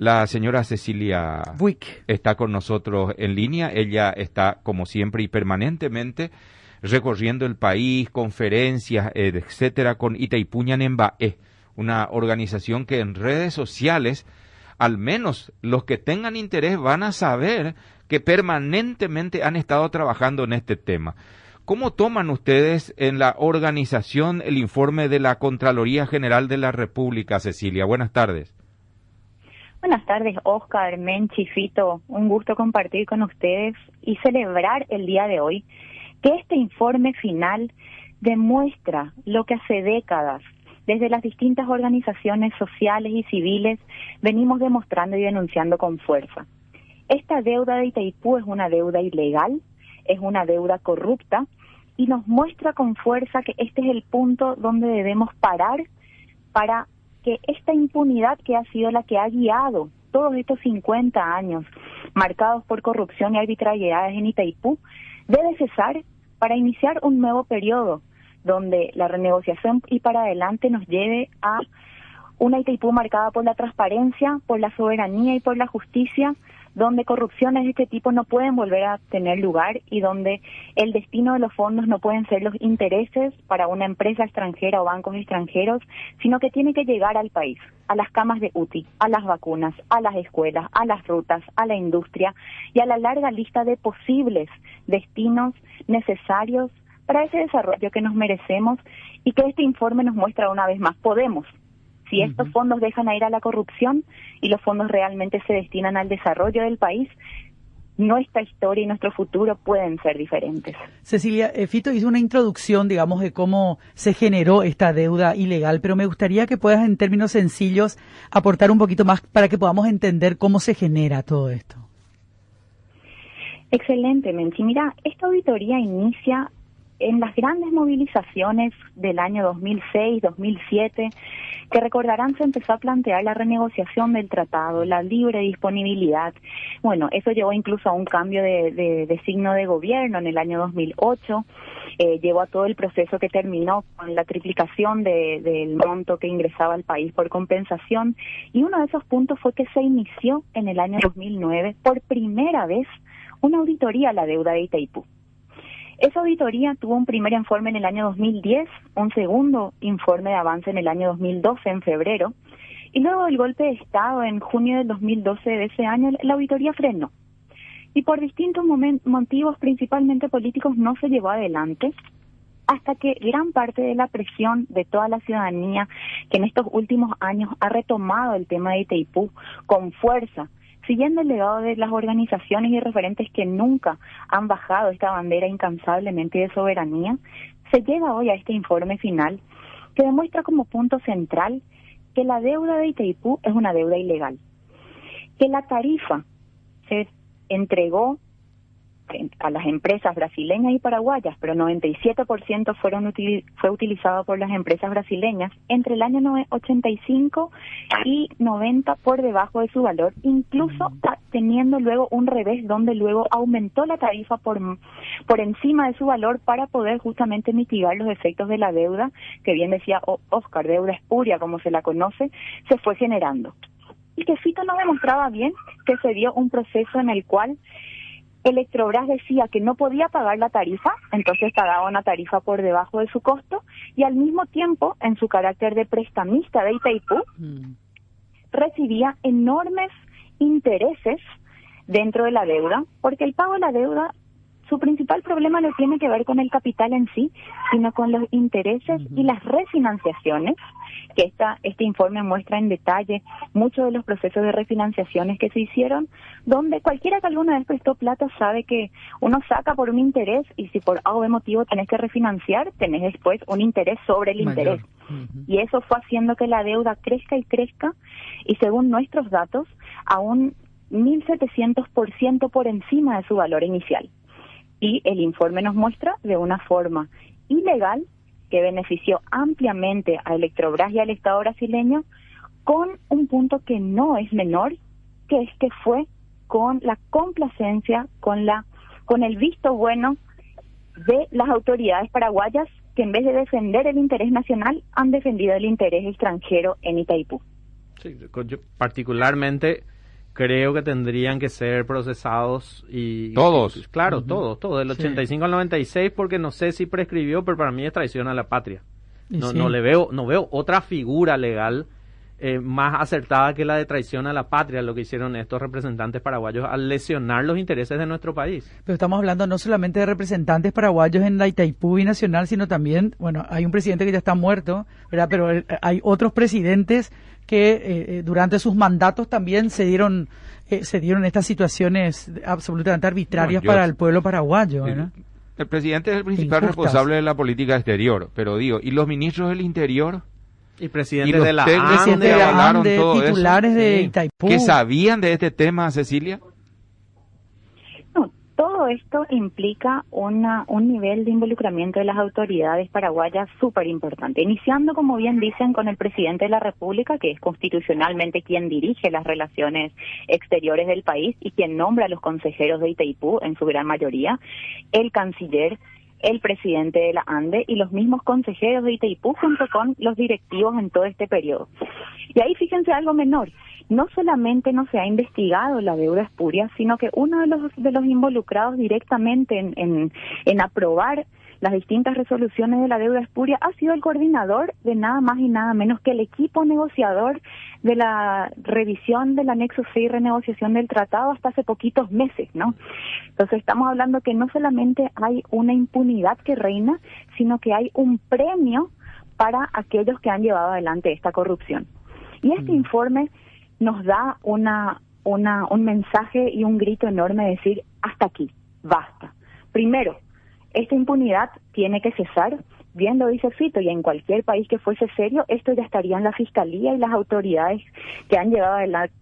La señora Cecilia Buick está con nosotros en línea. Ella está, como siempre y permanentemente, recorriendo el país, conferencias, etcétera, con Itaipú Ñanembaé, una organización que en redes sociales, al menos los que tengan interés van a saber que permanentemente han estado trabajando en este tema. ¿Cómo toman ustedes en la organización el informe de la Contraloría General de la República, Cecilia? Buenas tardes. Buenas tardes, Oscar, Menchi, Fito. Un gusto compartir con ustedes y celebrar el día de hoy que este informe final demuestra lo que hace décadas, desde las distintas organizaciones sociales y civiles, venimos demostrando y denunciando con fuerza. Esta deuda de Itaipú es una deuda ilegal, es una deuda corrupta y nos muestra con fuerza que este es el punto donde debemos parar para que esta impunidad que ha sido la que ha guiado todos estos 50 años marcados por corrupción y arbitrariedades en Itaipú debe cesar para iniciar un nuevo periodo donde la renegociación y para adelante nos lleve a una Itaipú marcada por la transparencia, por la soberanía y por la justicia, donde corrupciones de este tipo no pueden volver a tener lugar y donde el destino de los fondos no pueden ser los intereses para una empresa extranjera o bancos extranjeros, sino que tiene que llegar al país, a las camas de UTI, a las vacunas, a las escuelas, a las rutas, a la industria y a la larga lista de posibles destinos necesarios para ese desarrollo que nos merecemos y que este informe nos muestra una vez más. Podemos. Si estos fondos dejan de ir a la corrupción y los fondos realmente se destinan al desarrollo del país, nuestra historia y nuestro futuro pueden ser diferentes. Cecilia, Fito hizo una introducción, digamos, de cómo se generó esta deuda ilegal, pero me gustaría que puedas, en términos sencillos, aportar un poquito más para que podamos entender cómo se genera todo esto. Excelente, Menchi. Mira, esta auditoría inicia en las grandes movilizaciones del año 2006, 2007, que recordarán se empezó a plantear la renegociación del tratado, la libre disponibilidad. Bueno, eso llevó incluso a un cambio de signo de gobierno en el año 2008, llevó a todo el proceso que terminó con la triplicación del monto que ingresaba al país por compensación, y uno de esos puntos fue que se inició en el año 2009 por primera vez una auditoría a la deuda de Itaipú. Esa auditoría tuvo un primer informe en el año 2010, un segundo informe de avance en el año 2012, en febrero, y luego del golpe de Estado en junio del 2012 de ese año, la auditoría frenó. Y por distintos motivos, principalmente políticos, no se llevó adelante, hasta que gran parte de la presión de toda la ciudadanía, que en estos últimos años ha retomado el tema de Itaipú con fuerza, siguiendo el legado de las organizaciones y referentes que nunca han bajado esta bandera incansablemente de soberanía, se llega hoy a este informe final que demuestra como punto central que la deuda de Itaipú es una deuda ilegal, que la tarifa se entregó a las empresas brasileñas y paraguayas, pero 97% fue utilizado por las empresas brasileñas entre el año 85 y 90 por debajo de su valor, incluso teniendo luego un revés donde luego aumentó la tarifa por encima de su valor para poder justamente mitigar los efectos de la deuda, que bien decía Oscar, deuda espuria como se la conoce, se fue generando. Y que Fito nos demostraba bien que se dio un proceso en el cual Electrobras decía que no podía pagar la tarifa, entonces pagaba una tarifa por debajo de su costo, y al mismo tiempo, en su carácter de prestamista de Itaipú, recibía enormes intereses dentro de la deuda, porque el pago de la deuda, su principal problema no tiene que ver con el capital en sí, sino con los intereses y las refinanciaciones, que este informe muestra en detalle muchos de los procesos de refinanciaciones que se hicieron, donde cualquiera que alguna vez prestó plata sabe que uno saca por un interés y si por algún motivo tenés que refinanciar, tenés después un interés sobre el interés. Y eso fue haciendo que la deuda crezca y crezca, y según nuestros datos, a un 1.700% por encima de su valor inicial. Y el informe nos muestra de una forma ilegal que benefició ampliamente a Electrobras y al Estado brasileño, con un punto que no es menor, que es que fue con la complacencia, con el visto bueno de las autoridades paraguayas, que en vez de defender el interés nacional, han defendido el interés extranjero en Itaipú. Sí, yo particularmente creo que tendrían que ser procesados y... Todos. Claro, todos, del 85 al 96, porque no sé si prescribió, pero para mí es traición a la patria. No veo otra figura legal más acertada que la de traición a la patria, lo que hicieron estos representantes paraguayos al lesionar los intereses de nuestro país. Pero estamos hablando no solamente de representantes paraguayos en la Itaipú binacional, sino también, bueno, hay un presidente que ya está muerto, ¿verdad? Pero hay otros presidentes que durante sus mandatos también se dieron estas situaciones absolutamente arbitrarias para el pueblo paraguayo, ¿verdad? El presidente es el principal responsable de la política exterior, pero digo, ¿y los ministros del Interior? Y presidentes de la ANDE, titulares de Itaipú. ¿Que sabían de este tema, Cecilia? No, todo esto implica un nivel de involucramiento de las autoridades paraguayas súper importante, iniciando, como bien dicen, con el presidente de la República, que es constitucionalmente quien dirige las relaciones exteriores del país y quien nombra a los consejeros de Itaipú en su gran mayoría, el canciller, el presidente de la ANDE y los mismos consejeros de Itaipú junto con los directivos en todo este periodo. Y ahí fíjense algo menor, no solamente no se ha investigado la deuda espuria, sino que uno de los involucrados directamente en aprobar las distintas resoluciones de la deuda espuria ha sido el coordinador de nada más y nada menos que el equipo negociador de la revisión del anexo C y renegociación del tratado hasta hace poquitos meses, ¿no? Entonces estamos hablando que no solamente hay una impunidad que reina, sino que hay un premio para aquellos que han llevado adelante esta corrupción. Y este informe nos da un mensaje y un grito enorme de decir, hasta aquí, basta. Primero, esta impunidad tiene que cesar, bien lo dice Fito, y en cualquier país que fuese serio, esto ya estaría en la Fiscalía y las autoridades que han llevado adelante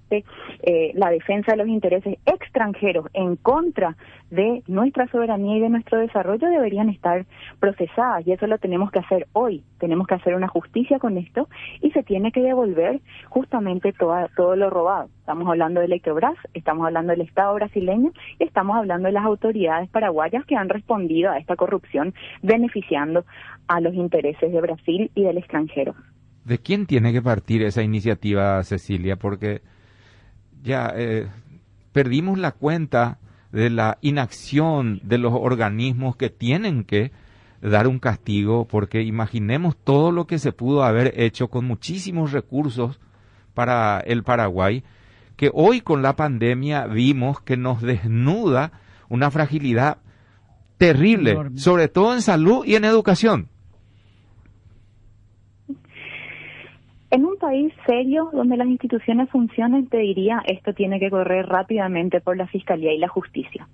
la defensa de los intereses extranjeros en contra de nuestra soberanía y de nuestro desarrollo deberían estar procesadas, y eso lo tenemos que hacer hoy. Tenemos que hacer una justicia con esto y se tiene que devolver justamente todo lo robado. Estamos hablando de Electrobras, estamos hablando del Estado brasileño y estamos hablando de las autoridades paraguayas que han respondido a esta corrupción beneficiando a los intereses de Brasil y del extranjero. ¿De quién tiene que partir esa iniciativa, Cecilia? Porque ya perdimos la cuenta de la inacción de los organismos que tienen que dar un castigo, porque imaginemos todo lo que se pudo haber hecho con muchísimos recursos para el Paraguay, que hoy con la pandemia vimos que nos desnuda una fragilidad terrible, enorme, sobre todo en salud y en educación. En un país serio, donde las instituciones funcionan, te diría, esto tiene que correr rápidamente por la Fiscalía y la Justicia.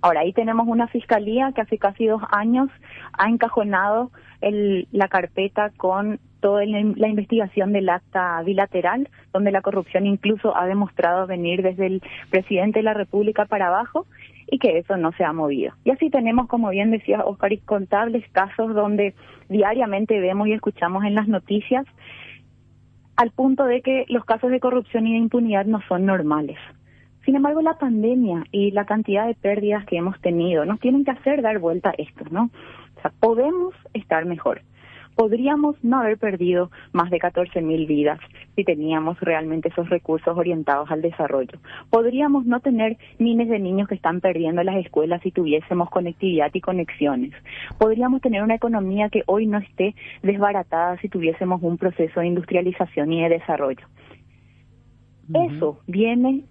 Ahora, ahí tenemos una Fiscalía que hace casi 2 años ha encajonado la carpeta con toda la investigación del acta bilateral, donde la corrupción incluso ha demostrado venir desde el presidente de la República para abajo, y que eso no se ha movido. Y así tenemos, como bien decía Oscar, incontables casos donde diariamente vemos y escuchamos en las noticias, al punto de que los casos de corrupción y de impunidad no son normales. Sin embargo, la pandemia y la cantidad de pérdidas que hemos tenido nos tienen que hacer dar vuelta a esto, ¿no? O sea, podemos estar mejor. Podríamos no haber perdido más de 14.000 vidas si teníamos realmente esos recursos orientados al desarrollo. Podríamos no tener miles de niños que están perdiendo las escuelas si tuviésemos conectividad y conexiones. Podríamos tener una economía que hoy no esté desbaratada si tuviésemos un proceso de industrialización y de desarrollo. Eso viene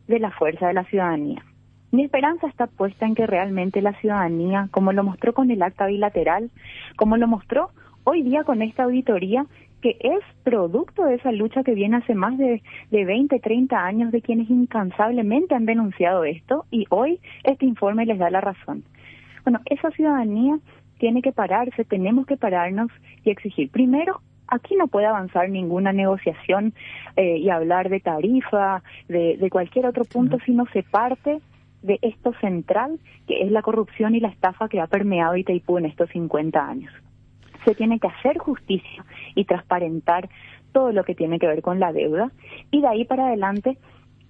de la fuerza de la ciudadanía. Mi esperanza está puesta en que realmente la ciudadanía, como lo mostró con el acta bilateral, como lo mostró hoy día con esta auditoría, que es producto de esa lucha que viene hace más de 20, 30 años de quienes incansablemente han denunciado esto, y hoy este informe les da la razón. Bueno, esa ciudadanía tiene que pararse, tenemos que pararnos y exigir. Primero, aquí no puede avanzar ninguna negociación y hablar de tarifa, de cualquier otro punto, si no se parte de esto central, que es la corrupción y la estafa que ha permeado Itaipú en estos 50 años. Se tiene que hacer justicia y transparentar todo lo que tiene que ver con la deuda, y de ahí para adelante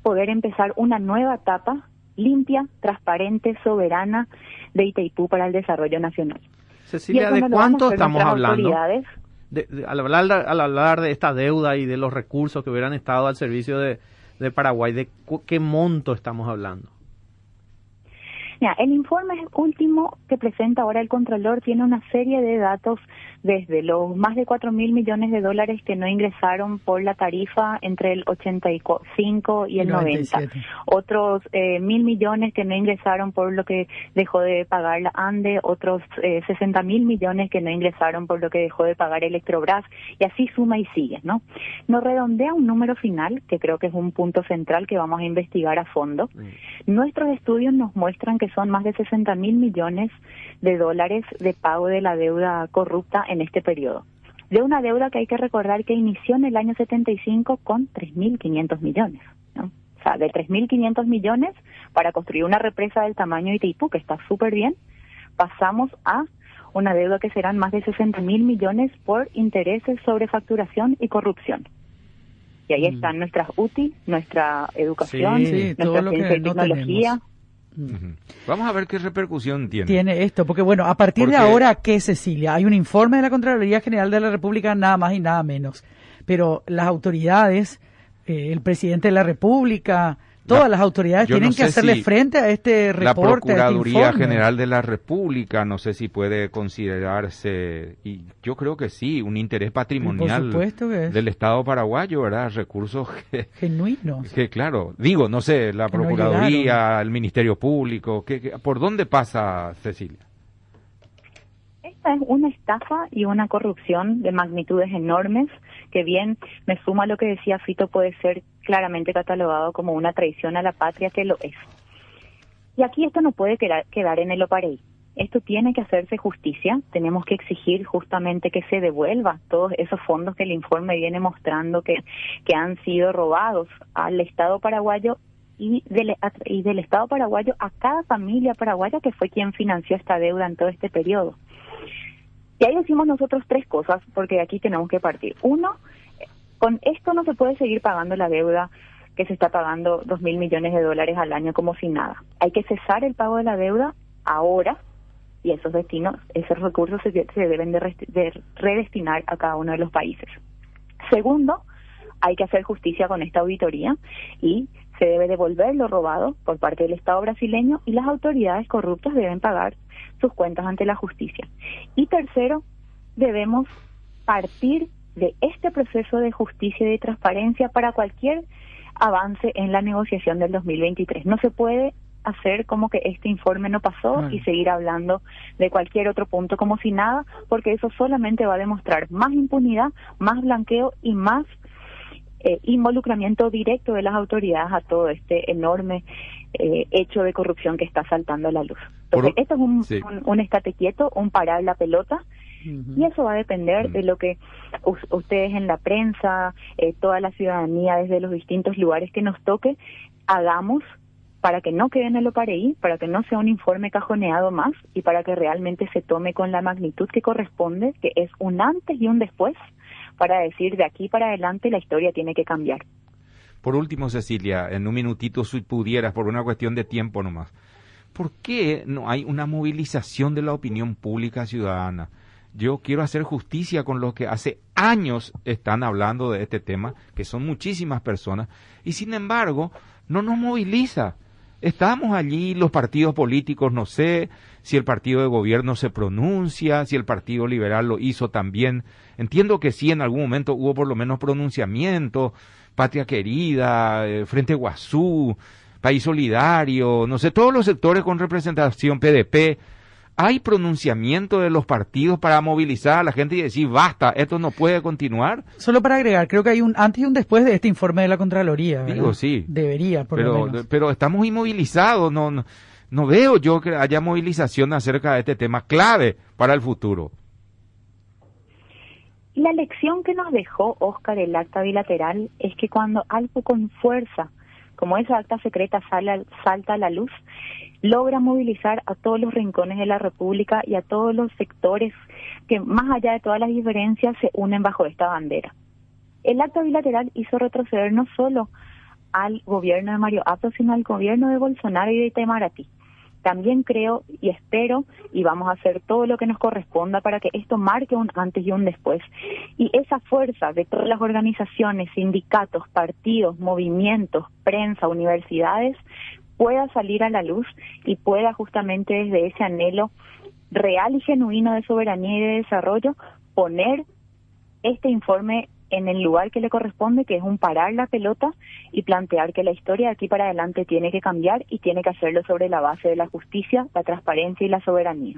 poder empezar una nueva etapa limpia, transparente, soberana de Itaipú para el desarrollo nacional. Cecilia, ¿de cuánto estamos hablando? Al hablar de esta deuda y de los recursos que hubieran estado al servicio de de Paraguay, ¿de qué monto estamos hablando? Mira, el informe último que presenta ahora el Contralor tiene una serie de datos desde los más de 4.000 millones de dólares que no ingresaron por la tarifa entre el 85 y el 90. Otros 1.000 millones que no ingresaron por lo que dejó de pagar la ANDE, otros 60.000 millones que no ingresaron por lo que dejó de pagar Electrobras, y así suma y sigue, ¿no? Nos redondea un número final, que creo que es un punto central que vamos a investigar a fondo. Nuestros estudios nos muestran que son más de 60.000 millones de dólares de pago de la deuda corrupta en este periodo. De una deuda que hay que recordar que inició en el año 75 con 3.500 millones, ¿no? O sea, de 3.500 millones para construir una represa del tamaño de Itaipú, que está súper bien, pasamos a una deuda que serán más de 60.000 millones por intereses sobre facturación y corrupción. Y ahí están nuestras UTI, nuestra educación, nuestra ciencia y tecnología. Vamos a ver qué repercusión tiene esto, porque bueno, a partir de ahora, ¿qué, Cecilia? Hay un informe de la Contraloría General de la República, nada más y nada menos, pero las autoridades, el presidente de la República, todas las autoridades tienen que hacerle frente a este reporte. La Procuraduría a este General de la República, no sé si puede considerarse, y yo creo que sí, un interés patrimonial del Estado paraguayo, ¿verdad? Recursos genuinos. Que claro, digo, no sé, la Procuraduría, el Ministerio Público, ¿por dónde pasa, Cecilia? Esta es una estafa y una corrupción de magnitudes enormes, que bien me suma a lo que decía Fito, puede ser claramente catalogado como una traición a la patria, que lo es. Y aquí esto no puede quedar en el opareí. Esto tiene que hacerse justicia, tenemos que exigir justamente que se devuelva todos esos fondos que el informe viene mostrando que han sido robados al Estado paraguayo y del Estado paraguayo a cada familia paraguaya que fue quien financió esta deuda en todo este periodo. Y ahí decimos nosotros tres cosas, porque de aquí tenemos que partir. Uno, con esto no se puede seguir pagando la deuda que se está pagando 2.000 millones de dólares al año como si nada. Hay que cesar el pago de la deuda ahora, y esos recursos se deben de redestinar a cada uno de los países. Segundo, hay que hacer justicia con esta auditoría y se debe devolver lo robado por parte del Estado brasileño, y las autoridades corruptas deben pagar sus cuentas ante la justicia. Y tercero, debemos partir de este proceso de justicia y de transparencia para cualquier avance en la negociación del 2023. No se puede hacer como que este informe no pasó y seguir hablando de cualquier otro punto como si nada, porque eso solamente va a demostrar más impunidad, más blanqueo y más involucramiento directo de las autoridades a todo este enorme hecho de corrupción que está saltando a la luz. Entonces, esto es un estate quieto, un parar la pelota, y eso va a depender de lo que ustedes en la prensa, toda la ciudadanía desde los distintos lugares que nos toque, hagamos para que no quede en el opareí, para que no sea un informe cajoneado más y para que realmente se tome con la magnitud que corresponde, que es un antes y un después, para decir de aquí para adelante la historia tiene que cambiar. Por último, Cecilia, en un minutito, si pudieras, por una cuestión de tiempo nomás, ¿por qué no hay una movilización de la opinión pública ciudadana? Yo quiero hacer justicia con los que hace años están hablando de este tema, que son muchísimas personas, y sin embargo no nos moviliza. Estamos allí, los partidos políticos, no sé si el partido de gobierno se pronuncia, si el Partido Liberal lo hizo también. Entiendo que sí, en algún momento hubo por lo menos pronunciamiento, Patria Querida, Frente Guazú, País Solidario, no sé, todos los sectores con representación, PDP. ¿Hay pronunciamiento de los partidos para movilizar a la gente y decir, basta, esto no puede continuar? Solo para agregar, creo que hay un antes y un después de este informe de la Contraloría, ¿verdad? Digo, sí. Debería, por lo menos. Pero estamos inmovilizados, no veo yo que haya movilización acerca de este tema clave para el futuro. La lección que nos dejó, Óscar, el acta bilateral, es que cuando algo con fuerza, como esa acta secreta, salta a la luz, logra movilizar a todos los rincones de la República y a todos los sectores que, más allá de todas las diferencias, se unen bajo esta bandera. El acta bilateral hizo retroceder no solo al gobierno de Mario Abdo, sino al gobierno de Bolsonaro y de Itamaraty. también creo y espero y vamos a hacer todo lo que nos corresponda para que esto marque un antes y un después. Y esa fuerza de todas las organizaciones, sindicatos, partidos, movimientos, prensa, universidades, pueda salir a la luz y pueda justamente desde ese anhelo real y genuino de soberanía y de desarrollo poner este informe en el lugar que le corresponde, que es un parar la pelota y plantear que la historia de aquí para adelante tiene que cambiar y tiene que hacerlo sobre la base de la justicia, la transparencia y la soberanía.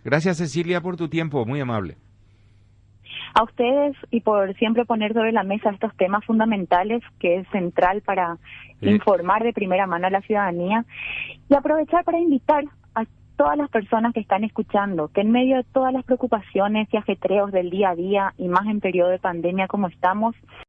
Gracias, Cecilia, por tu tiempo, muy amable. A ustedes y por siempre poner sobre la mesa estos temas fundamentales que es central para informar de primera mano a la ciudadanía y aprovechar para invitar a todas las personas que están escuchando, que en medio de todas las preocupaciones y ajetreos del día a día y más en periodo de pandemia como estamos,